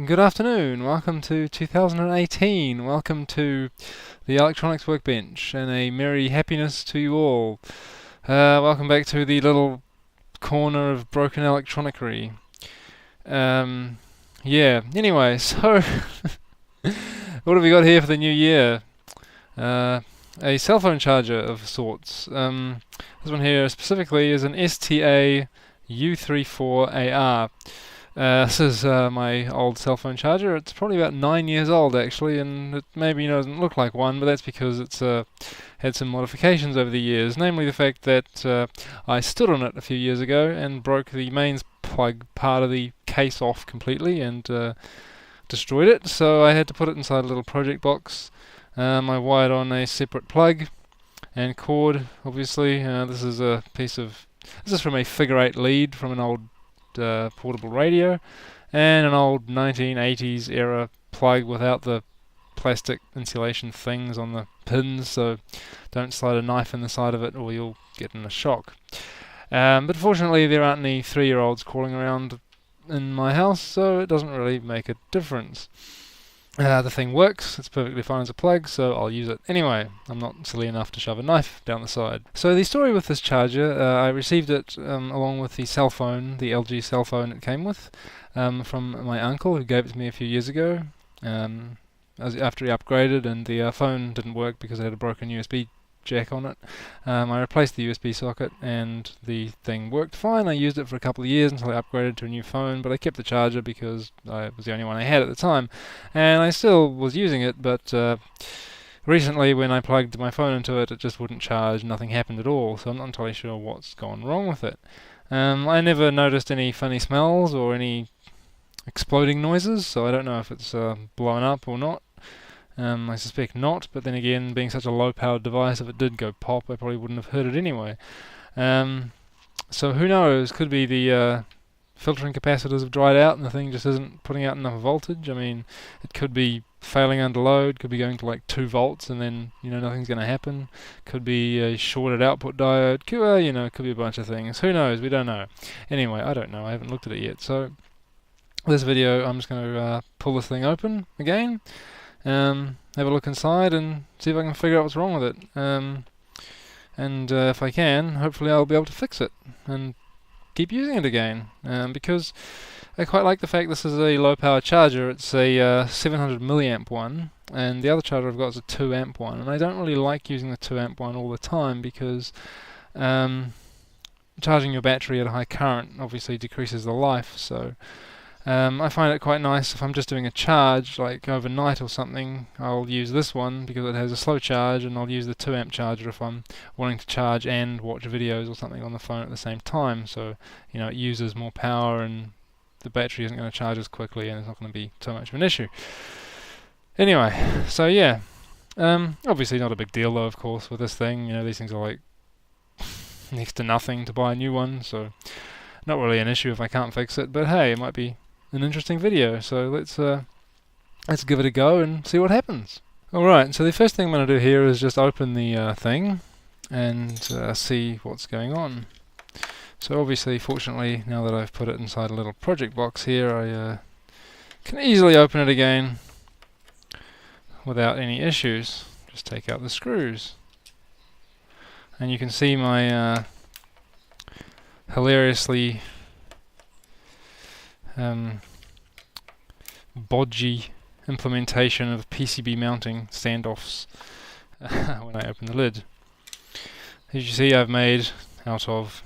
Good afternoon, welcome to 2018, welcome to the Electronics Workbench, and a merry happiness to you all. Welcome back to the little corner of broken electronicery. Yeah, anyway, so what have we got here for the new year? A cell phone charger of sorts. This one here specifically is an STA-U34AR. This is my old cell phone charger. It's probably about 9 years old actually, and it maybe doesn't look like one, but that's because it's had some modifications over the years. Namely the fact that I stood on it a few years ago and broke the mains plug part of the case off completely and destroyed it. So I had to put it inside a little project box. I wired on a separate plug and cord. Obviously, this is from a figure 8 lead from an old portable radio, and an old 1980s era plug without the plastic insulation things on the pins, so don't slide a knife in the side of it or you'll get in a shock. But fortunately there aren't any 3-year-olds crawling around in my house, so it doesn't really make a difference. The thing works, it's perfectly fine as a plug, so I'll use it anyway. I'm not silly enough to shove a knife down the side. So the story with this charger, I received it along with the cell phone, the LG cell phone it came with, from my uncle who gave it to me a few years ago, after he upgraded, and the phone didn't work because it had a broken USB jack on it. I replaced the USB socket and the thing worked fine. I used it for a couple of years until I upgraded to a new phone, but I kept the charger because it was the only one I had at the time, and I still was using it, but recently when I plugged my phone into it, it just wouldn't charge, nothing happened at all, so I'm not entirely sure what's gone wrong with it. I never noticed any funny smells or any exploding noises, so I don't know if it's blown up or not. I suspect not, but then again, being such a low-powered device, if it did go pop, I probably wouldn't have heard it anyway. So who knows? Could be the filtering capacitors have dried out and the thing just isn't putting out enough voltage. I mean, it could be failing under load, could be going to like 2 volts and then, nothing's going to happen. Could be a shorted output diode, could be a bunch of things. Who knows? We don't know. Anyway, I don't know. I haven't looked at it yet. So this video, I'm just going to pull this thing open again. Have a look inside and see if I can figure out what's wrong with it. And if I can, hopefully I'll be able to fix it and keep using it again. Because I quite like the fact this is a low power charger. It's a 700 milliamp one, and the other charger I've got is a 2 amp one. And I don't really like using the 2 amp one all the time because charging your battery at a high current obviously decreases the life. So I find it quite nice if I'm just doing a charge, like overnight or something. I'll use this one because it has a slow charge, and I'll use the 2 amp charger if I'm wanting to charge and watch videos or something on the phone at the same time. So, it uses more power and the battery isn't going to charge as quickly, and it's not going to be too much of an issue. Anyway, so yeah. Obviously not a big deal though, of course, with this thing. These things are like next to nothing to buy a new one, so not really an issue if I can't fix it, but hey, it might be an interesting video, so let's give it a go and see what happens. Alright, so the first thing I'm going to do here is just open the thing and see what's going on. So obviously, fortunately, now that I've put it inside a little project box here, I can easily open it again without any issues. Just take out the screws. And you can see my hilariously bodgy implementation of PCB mounting standoffs when I open the lid. As you see, I've made out of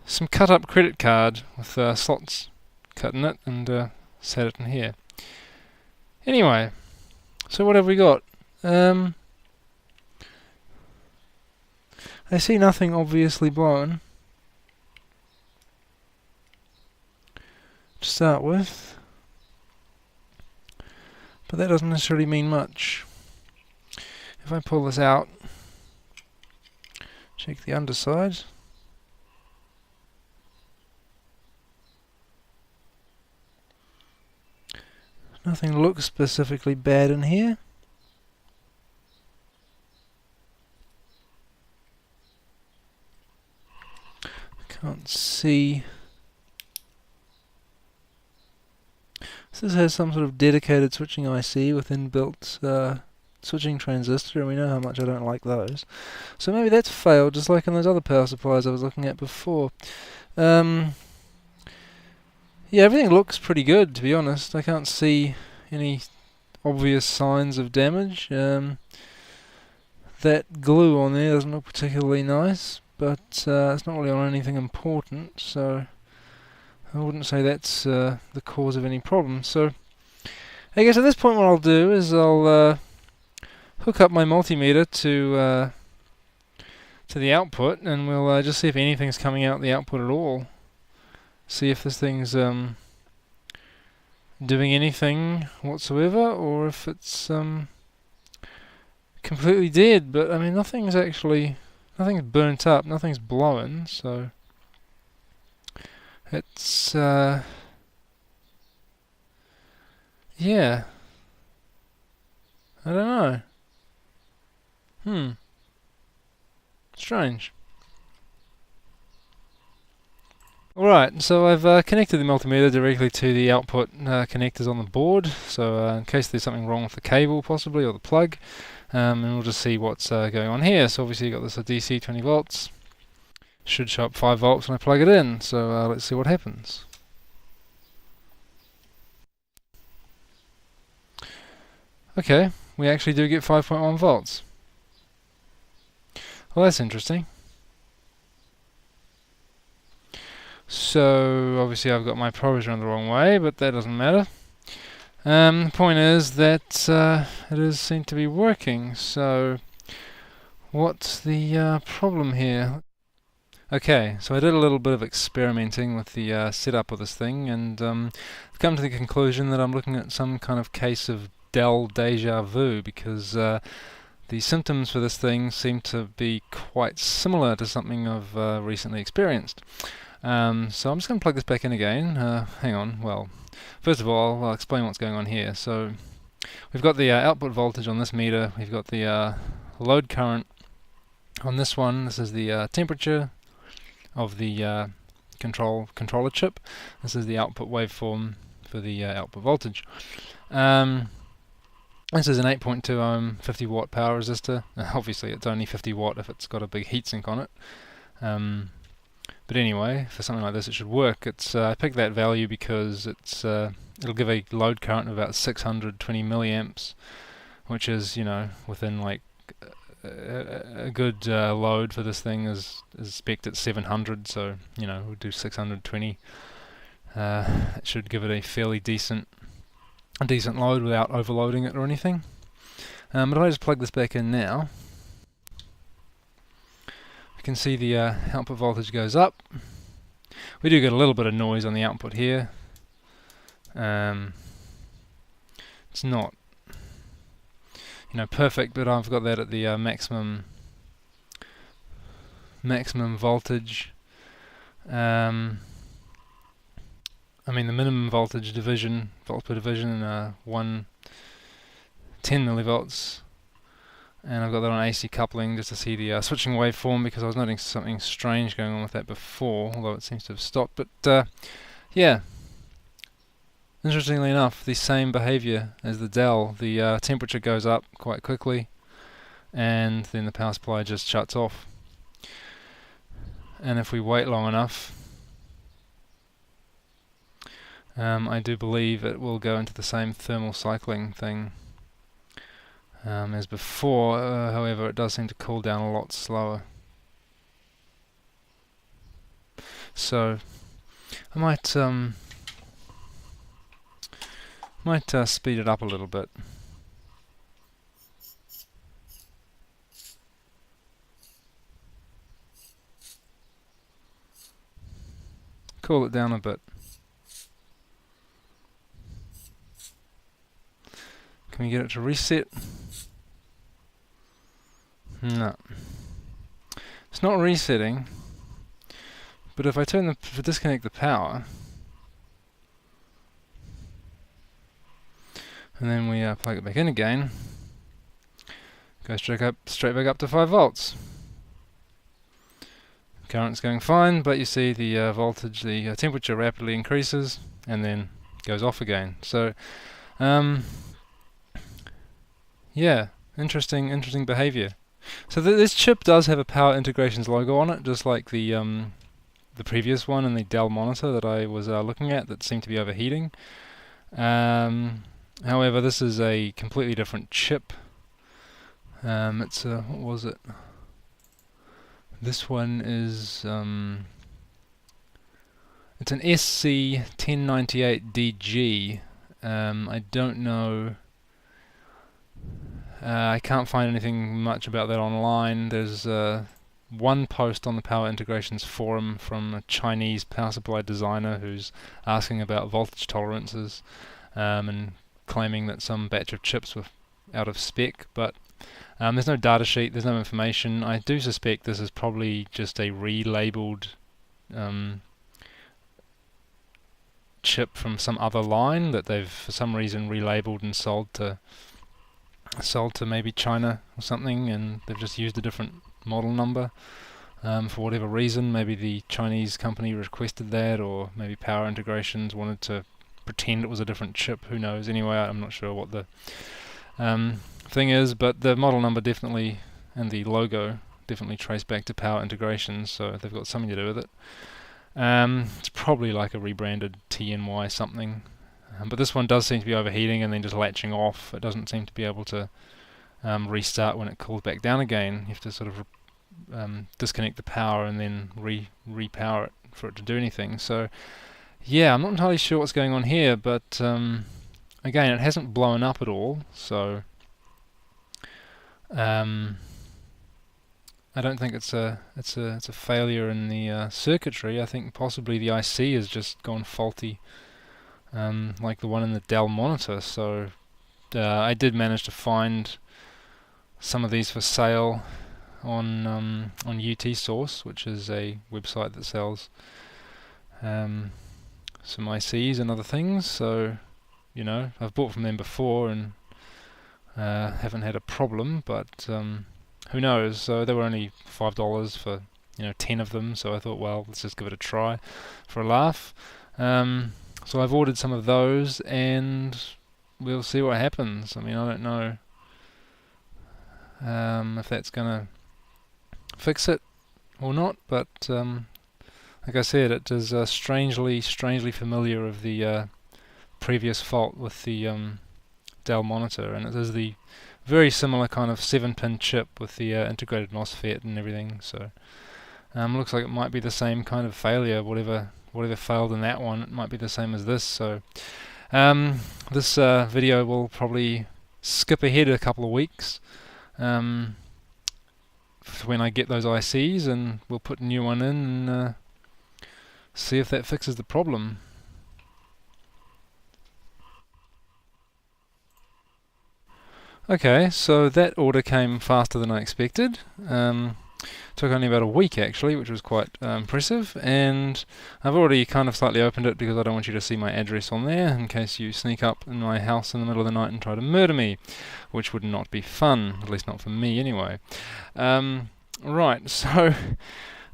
some cut up credit card with slots cut in it and set it in here. Anyway, so what have we got? I see nothing obviously blown to start with, but that doesn't necessarily mean much. If I pull this out, check the underside. Nothing looks specifically bad in here. Can't see So this has some sort of dedicated switching IC with inbuilt switching transistor, and we know how much I don't like those. So maybe that's failed, just like in those other power supplies I was looking at before. Yeah, everything looks pretty good, to be honest. I can't see any obvious signs of damage. That glue on there doesn't look particularly nice, but it's not really on anything important, so I wouldn't say that's the cause of any problem. So I guess at this point what I'll do is I'll hook up my multimeter to the output, and we'll just see if anything's coming out the output at all. See if this thing's doing anything whatsoever, or if it's completely dead. But I mean, nothing's burnt up, nothing's blowing, so it's yeah, I don't know. Strange. Alright, so I've connected the multimeter directly to the output connectors on the board, so in case there's something wrong with the cable possibly, or the plug, and we'll just see what's going on here. So obviously you've got this DC 20 volts, should show up 5 volts when I plug it in, so let's see what happens. Okay, we actually do get 5.1 volts. Well, that's interesting. So obviously I've got my probes around the wrong way, but that doesn't matter. The point is that it does seem to be working. So what's the problem here? Okay, so I did a little bit of experimenting with the setup of this thing, and I've come to the conclusion that I'm looking at some kind of case of Déjà vu, because the symptoms for this thing seem to be quite similar to something I've recently experienced. So I'm just going to plug this back in again. Hang on, well, first of all, I'll explain what's going on here. So we've got the output voltage on this meter, we've got the load current on this one. This is the temperature of the controller chip. This is the output waveform for the output voltage. This is an 8.2 ohm 50 watt power resistor. Obviously it's only 50 watt if it's got a big heatsink on it. But anyway, for something like this it should work. I picked that value because it'll give a load current of about 620 milliamps, which is, you know, within like a good load for this thing is spec'd at 700, so you know we'll do 620. It should give it a fairly decent load without overloading it or anything. But if I just plug this back in now, you can see the output voltage goes up. We do get a little bit of noise on the output here. It's not, you know, perfect, but I've got that at the maximum voltage. I mean the minimum voltage division, volts per division, 110 millivolts, and I've got that on AC coupling just to see the switching waveform, because I was noticing something strange going on with that before, although it seems to have stopped. But yeah, interestingly enough, the same behavior as the Dell. The temperature goes up quite quickly, and then the power supply just shuts off. And if we wait long enough, I do believe it will go into the same thermal cycling thing as before. However, it does seem to cool down a lot slower. So I might speed it up a little bit. Cool it down a bit. Can we get it to reset? No. It's not resetting, but if I disconnect the power, and then we plug it back in again, goes straight back up to 5 volts. Current's going fine, but you see the voltage, the temperature rapidly increases, and then goes off again. So yeah, interesting behavior. So this chip does have a Power Integrations logo on it, just like the previous one and the Dell monitor that I was looking at that seemed to be overheating. However, this is a completely different chip. It's a, what was it? This one is it's an SC1098DG. I don't know. I can't find anything much about that online. There's one post on the Power Integrations forum from a Chinese power supply designer who's asking about voltage tolerances and claiming that some batch of chips were out of spec, but there's no data sheet, there's no information. I do suspect this is probably just a relabeled chip from some other line that they've for some reason relabeled and sold to maybe China or something, and they've just used a different model number for whatever reason. Maybe the Chinese company requested that, or maybe Power Integrations wanted to pretend it was a different chip. Who knows? Anyway, I'm not sure what the thing is, but the model number definitely and the logo definitely trace back to Power Integrations, so they've got something to do with it. It's probably like a rebranded TNY something, but this one does seem to be overheating and then just latching off. It doesn't seem to be able to restart when it cools back down again. You have to sort of disconnect the power and then repower it for it to do anything. So yeah, I'm not entirely sure what's going on here, but again, it hasn't blown up at all, so I don't think it's a failure in the circuitry. I think possibly the IC has just gone faulty, like the one in the Dell monitor. So I did manage to find some of these for sale on UT Source, which is a website that sells some ICs and other things. So you know, I've bought from them before and haven't had a problem, but who knows? So they were only $5 for 10 of them. So I thought, well, let's just give it a try for a laugh. So I've ordered some of those, and we'll see what happens. I mean, I don't know if that's gonna fix it or not, but like I said, it is strangely familiar of the previous fault with the Dell monitor, and it is the very similar kind of 7-pin chip with the integrated MOSFET and everything. So looks like it might be the same kind of failure. Whatever failed in that one, it might be the same as this. So this video will probably skip ahead a couple of weeks when I get those ICs, and we'll put a new one in and see if that fixes the problem. Okay, so that order came faster than I expected. Took only about a week actually, which was quite impressive, and I've already kind of slightly opened it because I don't want you to see my address on there in case you sneak up in my house in the middle of the night and try to murder me, which would not be fun, at least not for me anyway. Right, so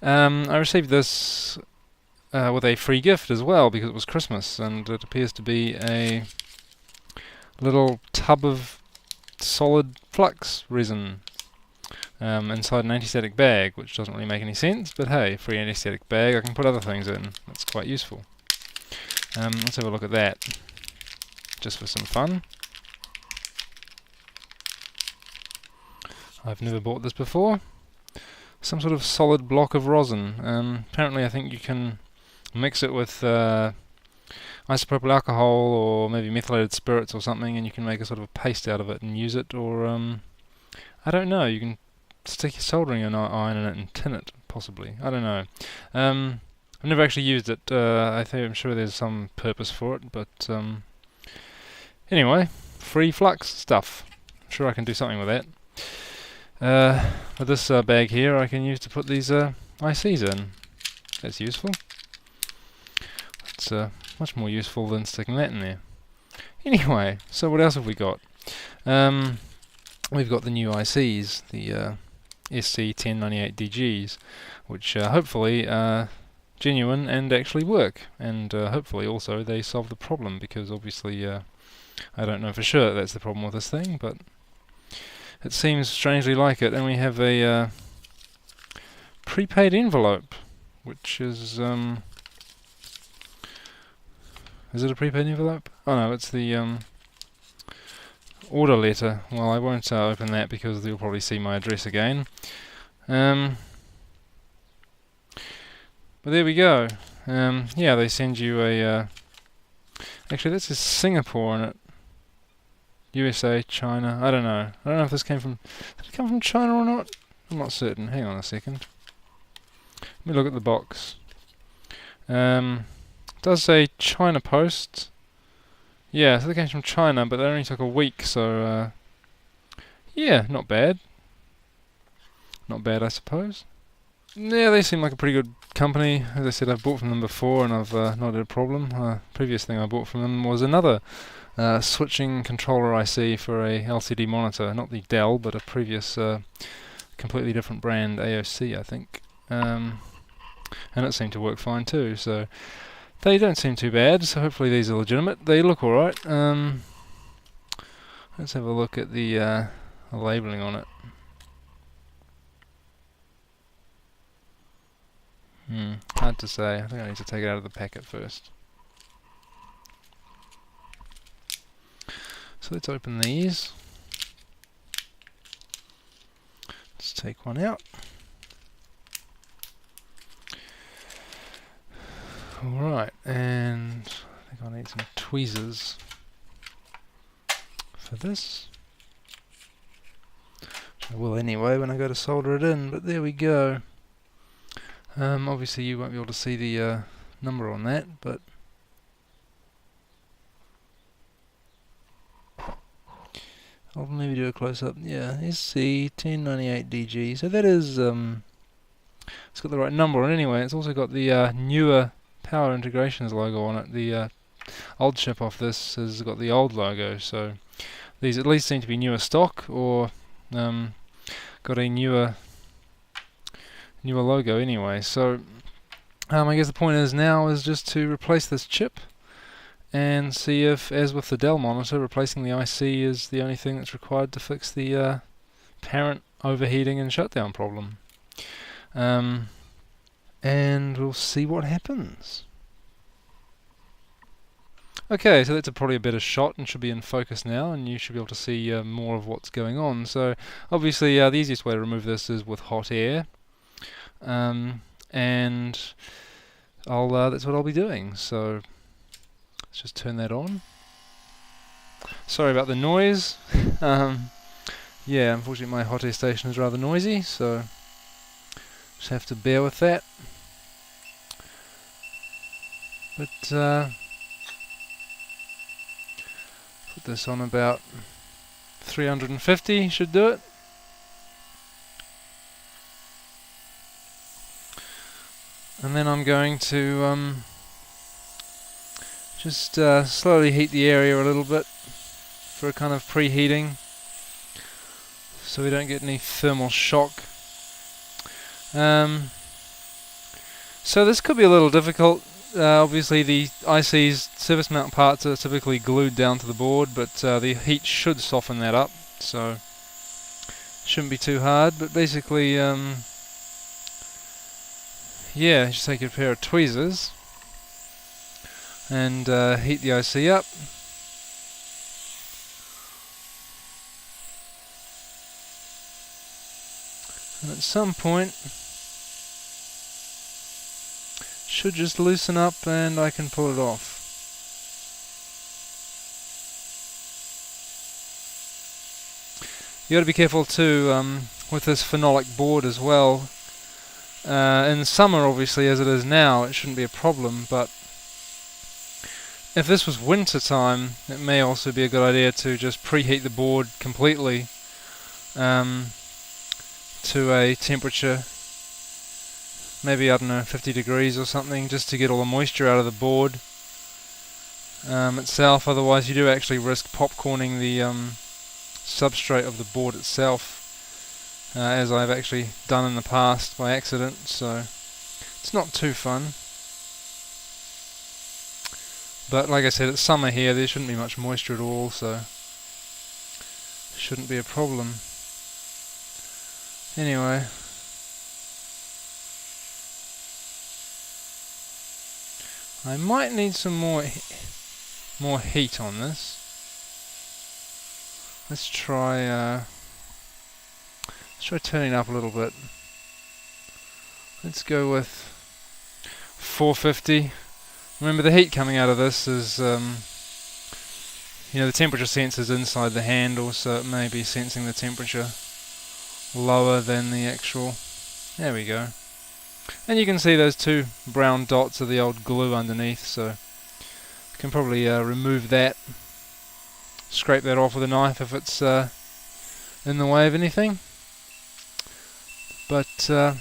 I received this with a free gift as well because it was Christmas, and it appears to be a little tub of solid flux resin inside an anti-static bag, which doesn't really make any sense, but hey, free anti-static bag, I can put other things in. That's quite useful. Let's have a look at that, just for some fun. I've never bought this before. Some sort of solid block of rosin. Apparently I think you can mix it with isopropyl alcohol or maybe methylated spirits or something, and you can make a sort of a paste out of it and use it, or I don't know, you can stick your soldering iron in it and tin it, possibly. I don't know. I've never actually used it. I'm sure there's some purpose for it, but anyway, free flux stuff. I'm sure I can do something with that. With this bag here, I can use to put these ICs in. That's useful. It's much more useful than sticking that in there. Anyway, so what else have we got? We've got the new ICs, the SC1098DGs, which hopefully genuine and actually work, and hopefully also they solve the problem, because obviously I don't know for sure that's the problem with this thing, but it seems strangely like it. And we have a prepaid envelope, which is it a prepaid envelope? Oh no, it's the order letter. Well, I won't open that because you'll probably see my address again. But there we go. Yeah, they send you a actually that says Singapore on it. USA, China, I don't know. I don't know if this came from, did it come from China or not? I'm not certain. Hang on a second. Let me look at the box. It does say China Post. Yeah, so they came from China, but they only took a week, so yeah, not bad. Not bad, I suppose. Yeah, they seem like a pretty good company. As I said, I've bought from them before, and I've not had a problem. Previous thing I bought from them was another switching controller IC for a LCD monitor. Not the Dell, but a previous completely different brand, AOC, I think. And it seemed to work fine too, so they don't seem too bad, so hopefully these are legitimate. They look alright. Let's have a look at the labelling on it. Hard to say. I think I need to take it out of the packet first. So let's open these. Let's take one out. Alright, and I think I need some tweezers for this. I will anyway when I go to solder it in, but there we go. Obviously you won't be able to see the number on that, but I'll maybe do a close-up. Yeah, SC1098DG. So that is, it's got the right number on it anyway. It's also got the newer Power Integrations logo on it. The old chip off this has got the old logo, so these at least seem to be newer stock, or got a newer logo anyway. So I guess the point is now is just to replace this chip and see if, as with the Dell monitor, replacing the IC is the only thing that's required to fix the apparent overheating and shutdown problem. And we'll see what happens. Okay, so that's probably a better shot and should be in focus now, and you should be able to see more of what's going on. So obviously the easiest way to remove this is with hot air, and that's what I'll be doing. So let's just turn that on. Sorry about the noise. Yeah, unfortunately my hot air station is rather noisy, so just have to bear with that. But put this on about 350 should do it. And then I'm going to just slowly heat the area a little bit for a kind of preheating, so we don't get any thermal shock. So this could be a little difficult. Obviously the IC's surface mount parts are typically glued down to the board, but the heat should soften that up, so shouldn't be too hard. But basically, yeah, just take a pair of tweezers and heat the IC up. And at some point should just loosen up and I can pull it off. You got to be careful too with this phenolic board as well. In summer, obviously, as it is now, it shouldn't be a problem, but if this was winter time, it may also be a good idea to just preheat the board completely to a temperature, maybe, I don't know, 50 degrees or something, just to get all the moisture out of the board itself. Otherwise you do actually risk popcorning the substrate of the board itself, as I've actually done in the past by accident, so it's not too fun. But like I said, it's summer here, there shouldn't be much moisture at all, so shouldn't be a problem. Anyway, I might need some more heat on this. Let's try turning it up a little bit. Let's go with 450. Remember, the heat coming out of this is, the temperature sensor's inside the handle, so it may be sensing the temperature lower than the actual. There we go. And you can see those two brown dots of the old glue underneath, so you can probably remove that, scrape that off with a knife if it's in the way of anything. But there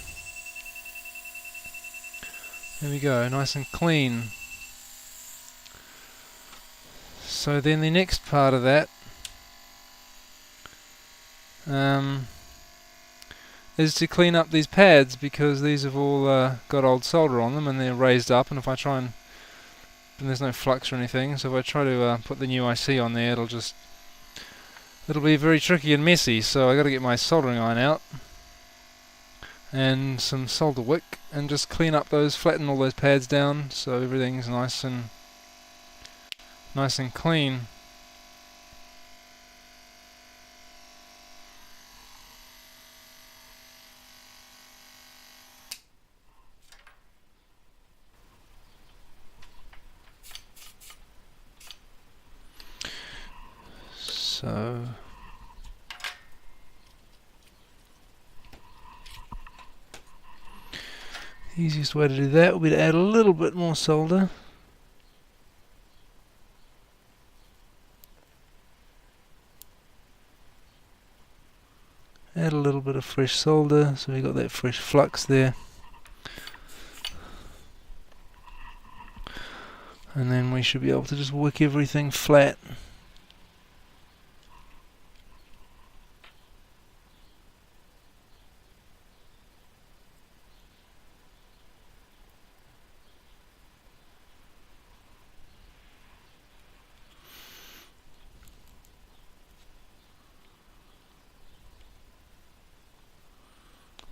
we go, nice and clean. So then the next part of that is to clean up these pads, because these have all got old solder on them and they're raised up, and if I try and there's no flux or anything, so if I try to put the new IC on there, it'll be very tricky and messy. So I got to get my soldering iron out and some solder wick and just clean up flatten all those pads down so everything's nice and clean. So the easiest way to do that will be to add a little bit more solder. Add a little bit of fresh solder, so we got that fresh flux there. And then we should be able to just wick everything flat.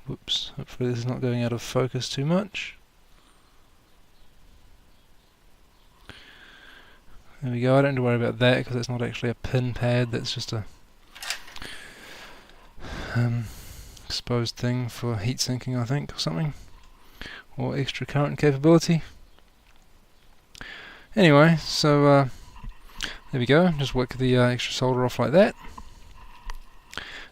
Whoops, hopefully this is not going out of focus too much. There we go, I don't have to worry about that because it's not actually a pin pad, that's just a exposed thing for heat sinking, I think, or something, or extra current capability. Anyway, so there we go, just wick the extra solder off like that.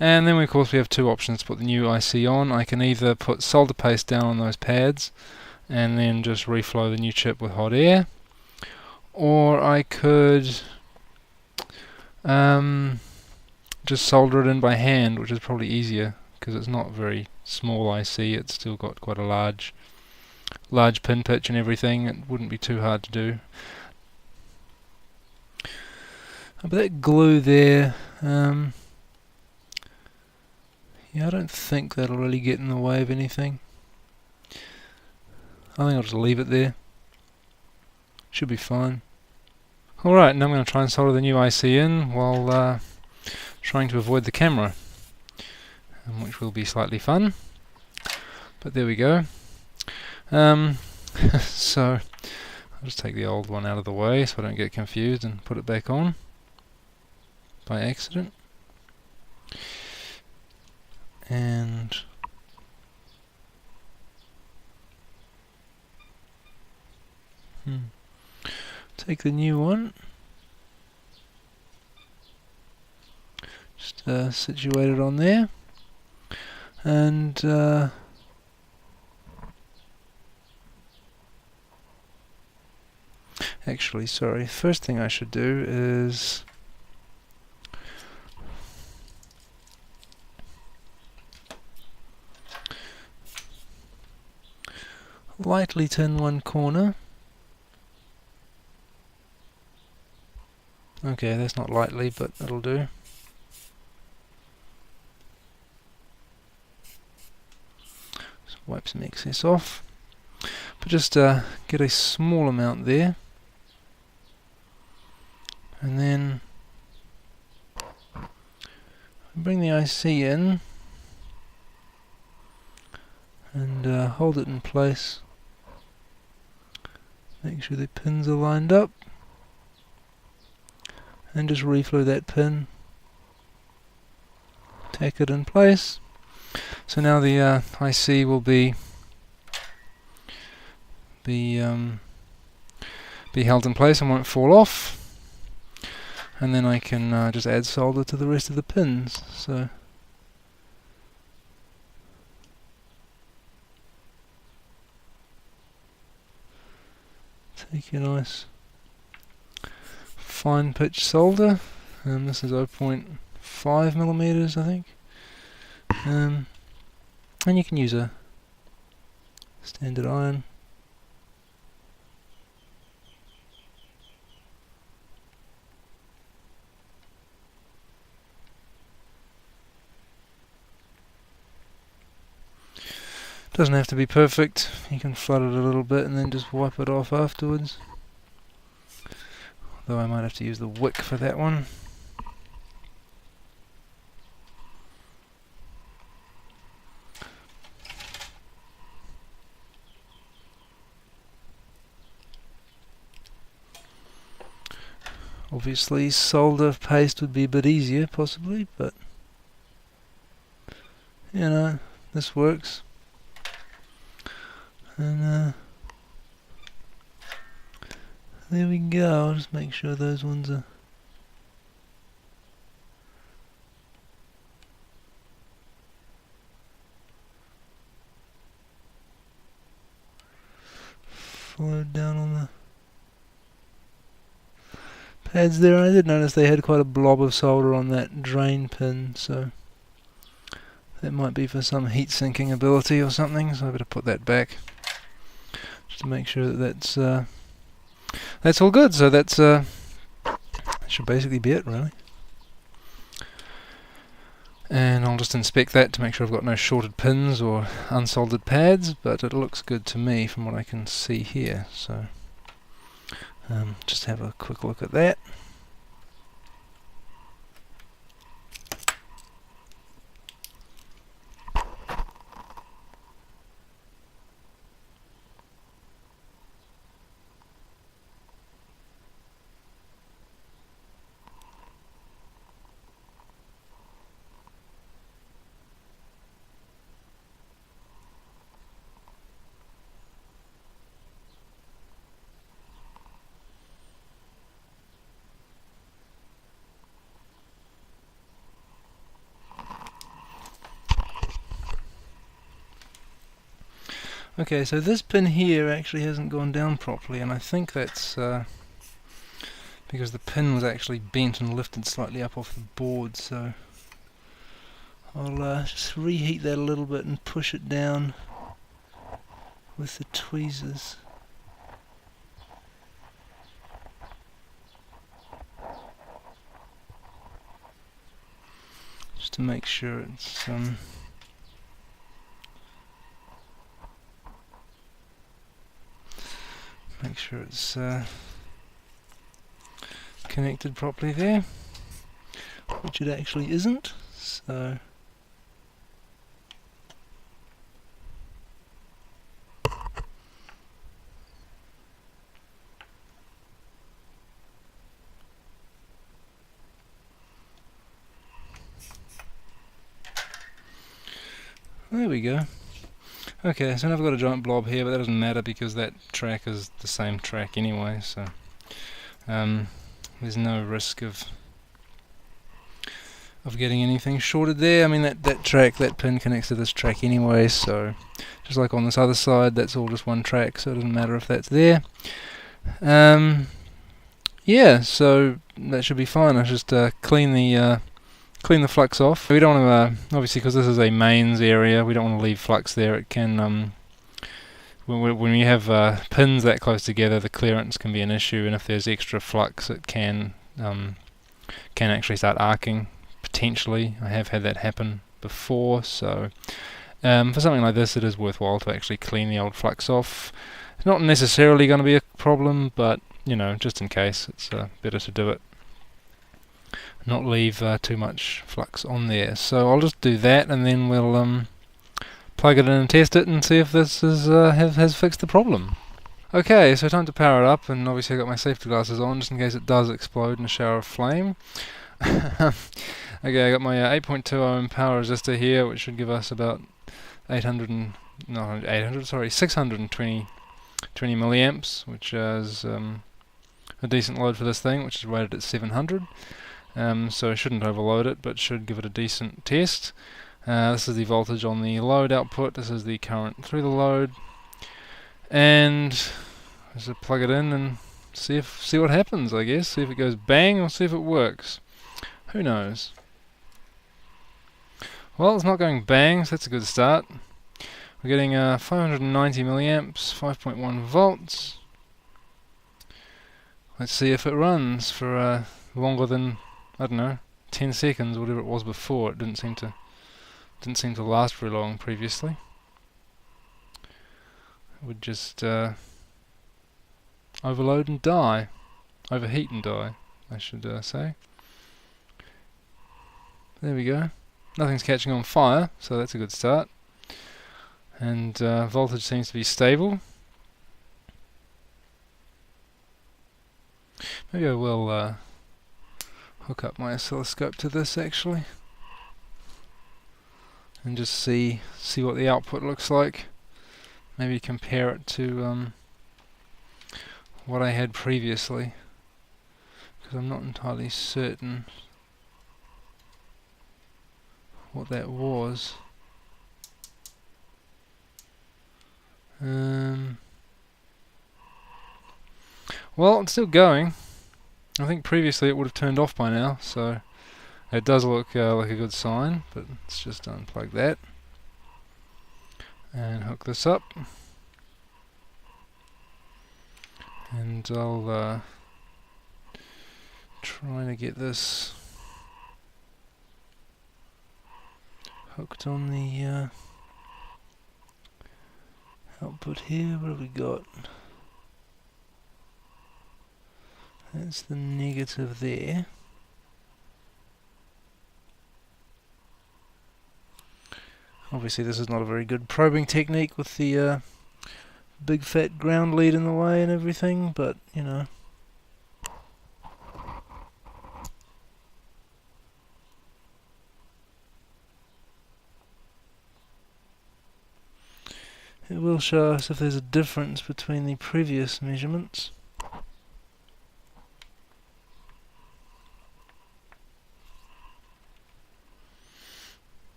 And then of course we have two options to put the new IC on. I can either put solder paste down on those pads and then just reflow the new chip with hot air, or I could just solder it in by hand, which is probably easier because it's not a very small IC, it's still got quite a large pin pitch and everything. It wouldn't be too hard to do. But that glue there, yeah, I don't think that'll really get in the way of anything. I think I'll just leave it there. Should be fine. Alright, now I'm going to try and solder the new IC in while trying to avoid the camera, which will be slightly fun. But there we go. So I'll just take the old one out of the way so I don't get confused and put it back on by accident. And take the new one, just situate it on there, and actually, sorry, first thing I should do is lightly turn one corner. Okay, that's not lightly, but that'll do. So wipe some excess off. But just get a small amount there. And then bring the IC in and hold it in place. Make sure the pins are lined up and just reflow that pin. Tack it in place. So now the IC will be held in place and won't fall off. And then I can just add solder to the rest of the pins. So take your nice fine pitch solder, and this is 0.5 millimeters, I think. And you can use a standard iron. Doesn't have to be perfect, you can flood it a little bit and then just wipe it off afterwards. Though I might have to use the wick for that one. Obviously solder paste would be a bit easier possibly, but you know, this works. And there we go. I'll just make sure those ones are flowed down on the pads there. I did notice they had quite a blob of solder on that drain pin, so that might be for some heat sinking ability or something, so I better put that back just to make sure that that's all good. So that should basically be it, really. And I'll just inspect that to make sure I've got no shorted pins or unsoldered pads, but it looks good to me from what I can see here. So just have a quick look at that. Okay, so this pin here actually hasn't gone down properly, and I think that's because the pin was actually bent and lifted slightly up off the board, so I'll just reheat that a little bit and push it down with the tweezers. Just to make sure it's connected properly there, which it actually isn't, so there we go. Okay, so now I've got a giant blob here, but that doesn't matter because that track is the same track anyway, so there's no risk of getting anything shorted there. I mean, that pin connects to this track anyway, so just like on this other side, that's all just one track, so it doesn't matter if that's there. Yeah, so that should be fine. I just clean the flux off. We don't want to, obviously, because this is a mains area, we don't want to leave flux there. It can, when we have pins that close together, the clearance can be an issue, and if there's extra flux, it can actually start arcing, potentially. I have had that happen before, so for something like this, it is worthwhile to actually clean the old flux off. It's not necessarily going to be a problem, but, you know, just in case, it's better to do it. not leave too much flux on there. So I'll just do that, and then we'll plug it in and test it and see if this has fixed the problem. Okay, so time to power it up, and obviously I got my safety glasses on just in case it does explode in a shower of flame. Okay, I got my 8.2 ohm power resistor here, which should give us about 620 milliamps, which is a decent load for this thing, which is rated at 700. So I shouldn't overload it, but should give it a decent test. This is the voltage on the load output, this is the current through the load, and just plug it in and see what happens, I guess. See if it goes bang or see if it works. Who knows? Well, it's not going bang, so that's a good start. We're getting 590 milliamps, 5.1 volts. Let's see if it runs for longer than, I don't know, 10 seconds, whatever it was before. It didn't seem to last very long previously. It would just overload and die, overheat and die, I should say. There we go. Nothing's catching on fire, so that's a good start. And voltage seems to be stable. Maybe I will hook up my oscilloscope to this actually, and just see what the output looks like. Maybe compare it to what I had previously, because I'm not entirely certain what that was. Well, it's still going. I think previously it would have turned off by now, so it does look like a good sign, but let's just unplug that and hook this up, and I'll try to get this hooked on the output here. What have we got? That's the negative there. Obviously this is not a very good probing technique with the big fat ground lead in the way and everything, but you know. It will show us if there's a difference between the previous measurements.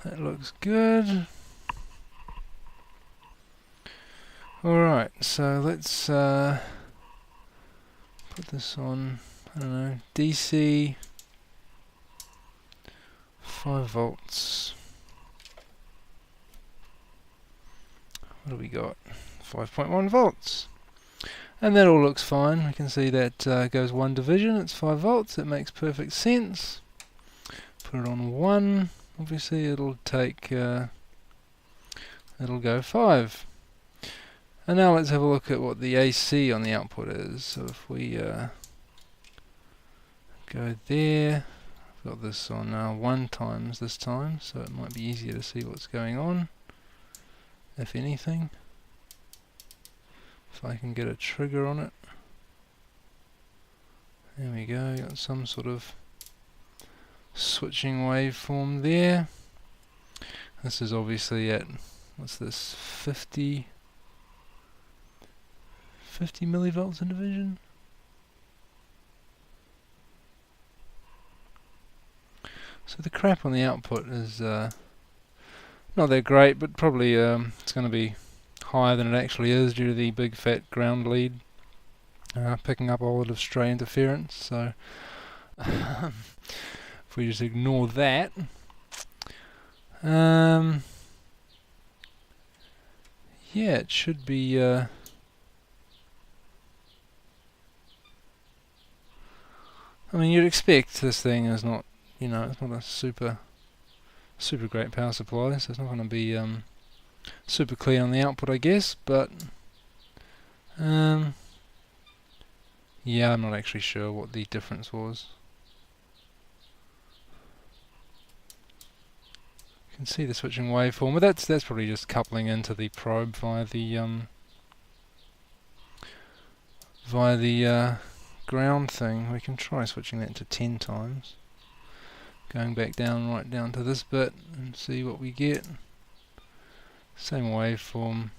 That looks good. Alright, so let's put this on, I don't know, DC 5 volts. What do we got? 5.1 volts. And that all looks fine. We can see that goes one division, it's 5 volts, it makes perfect sense. Put it on 1, obviously it'll take, it'll go 5. And now let's have a look at what the AC on the output is. So if we go there, I've got this on 1 times this time, so it might be easier to see what's going on, if anything. If I can get a trigger on it. There we go, got some sort of switching waveform there. This is obviously at, what's this, 50 millivolts in division. So the crap on the output is not that great, but probably it's going to be higher than it actually is due to the big fat ground lead picking up all of stray interference. So if we just ignore that, yeah, it should be I mean, you'd expect this thing is not, you know, it's not a super super great power supply, so it's not going to be super clean on the output, I guess, but yeah, I'm not actually sure what the difference was. You can see the switching waveform, but that's probably just coupling into the probe via the ground thing. We can try switching that to 10 times. Going back down, right down to this bit, and see what we get. Same waveform.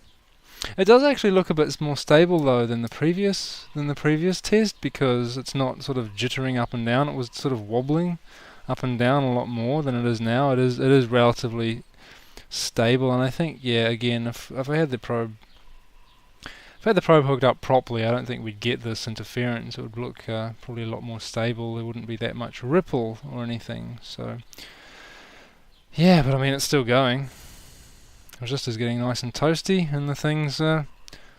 It does actually look a bit more stable though than the previous test, because it's not sort of jittering up and down. It was sort of wobbling up and down a lot more than it is now. It is relatively stable, and I think, yeah, again, if I had the probe hooked up properly, I don't think we'd get this interference. It would look probably a lot more stable. There wouldn't be that much ripple or anything. So yeah, but I mean, it's still going. Resistor's is getting nice and toasty, and the thing's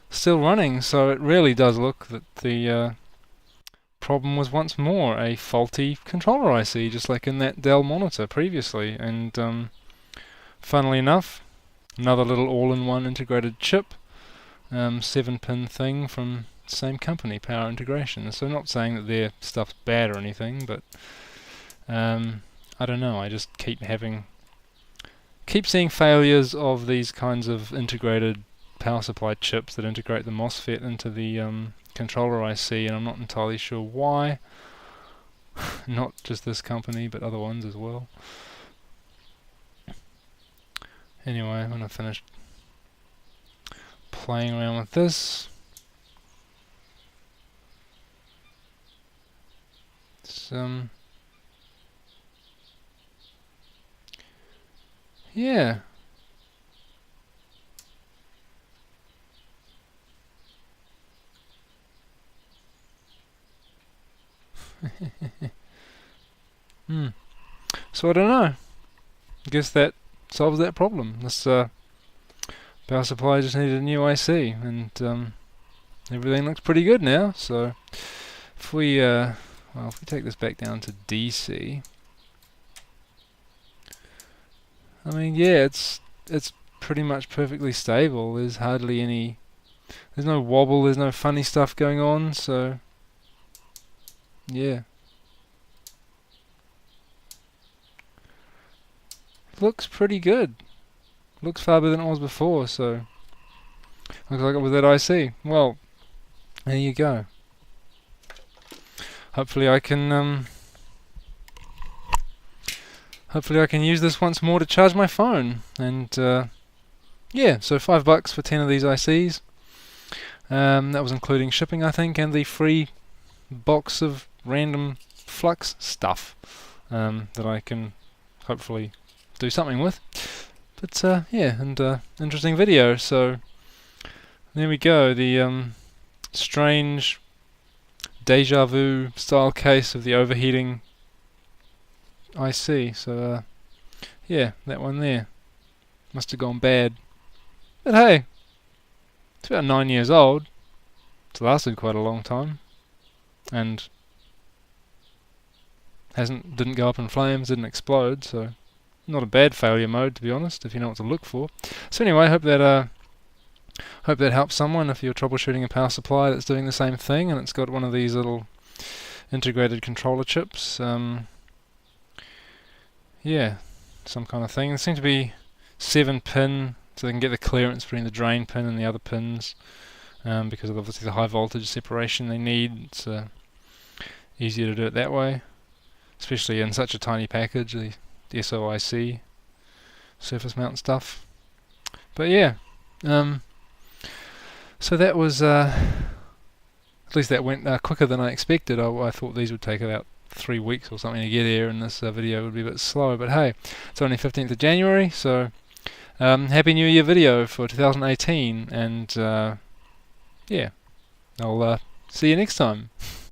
still running, so it really does look that the problem was once more a faulty controller IC, just like in that Dell monitor previously. And funnily enough, another little all-in-one integrated chip, 7-pin thing from the same company, Power Integrations. So I'm not saying that their stuff's bad or anything, but I don't know, I just keep seeing failures of these kinds of integrated power supply chips that integrate the MOSFET into the controller IC, and I'm not entirely sure why. Not just this company, but other ones as well. Anyway, I'm going to finish playing around with this. Yeah. So I don't know. I guess that solves that problem. This power supply just needed a new IC, and everything looks pretty good now. So if we take this back down to DC, I mean, yeah, it's pretty much perfectly stable. There's hardly any, there's no wobble, there's no funny stuff going on, so yeah. Looks pretty good. Looks far better than it was before, so looks like it was that IC. Well, there you go. Hopefully I can use this once more to charge my phone. And yeah, so $5 for 10 of these ICs. That was including shipping, I think, and the free box of random flux stuff that I can hopefully do something with. But yeah, and interesting video. So there we go, the strange Déjà vu style case of the overheating IC. So yeah, that one there must have gone bad. But hey, it's about 9 years old. It's lasted quite a long time, and didn't go up in flames, didn't explode, so not a bad failure mode, to be honest, if you know what to look for. So anyway, hope that helps someone if you're troubleshooting a power supply that's doing the same thing and it's got one of these little integrated controller chips. Yeah, some kind of thing. There seems to be 7-pin, so they can get the clearance between the drain pin and the other pins, because of obviously the high voltage separation they need. It's easier to do it that way, especially in such a tiny package, the SOIC surface mount stuff. But yeah, so that was at least that went quicker than I expected. I thought these would take about 3 weeks or something to get here, and this video would be a bit slower. But hey, it's only 15th of January, so Happy New Year video for 2018, and yeah, I'll see you next time.